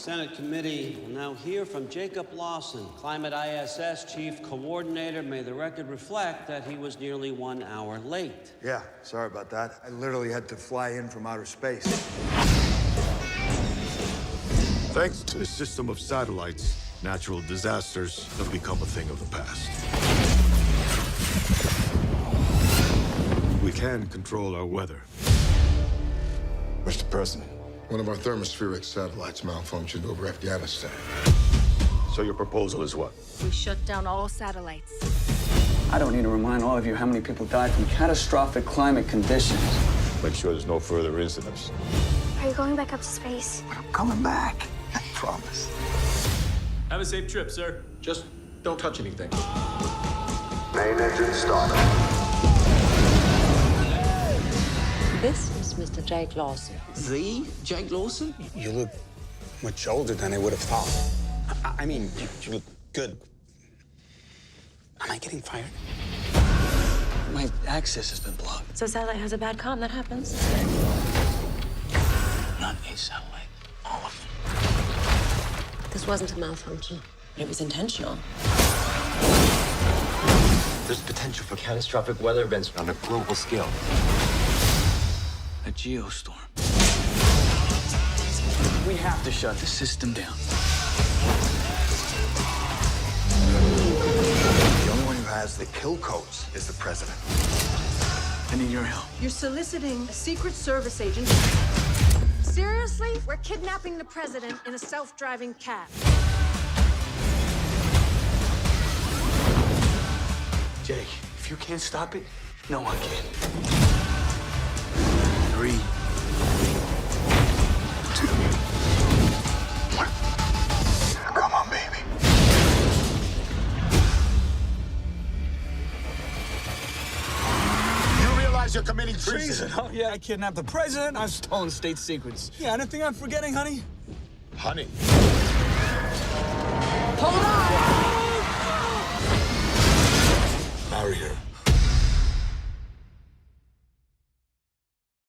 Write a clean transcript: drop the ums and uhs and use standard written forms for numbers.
Senate committee will now hear from Jacob Lawson, Climate ISS Chief Coordinator. May the record reflect that he was nearly 1 hour late. Yeah, sorry about that. I literally had to fly in from outer space. Thanks to a system of satellites, natural disasters have become a thing of the past. We can control our weather. Mr. President, one of our thermospheric satellites malfunctioned over Afghanistan. So your proposal is what? We shut down all satellites. I don't need to remind all of you how many people died from catastrophic climate conditions. Make sure there's no further incidents. Are you going back up to space? I'm coming back. I promise. Have a safe trip, sir. Just don't touch anything. Main engine started. This is Mr. Jake Lawson. The Jake Lawson? You look much older than I would have thought. I mean, you look good. Am I getting fired? My access has been blocked. So satellite has a bad comm, that happens. Not a satellite, all of them. This wasn't a malfunction. It was intentional. There's potential for catastrophic weather events on a global scale. A geostorm. We have to shut the system down. The only one who has the kill codes is the president. I need your help. You're soliciting a Secret Service agent. Seriously? We're kidnapping the president in a self-driving cab. Jake, if you can't stop it, no one can. 3, 2, 1. Come on, baby. You realize you're committing treason? Oh, yeah, I kidnapped the president. I've stolen state secrets. Yeah, anything I'm forgetting, honey? Honey. Hold on! Marry her.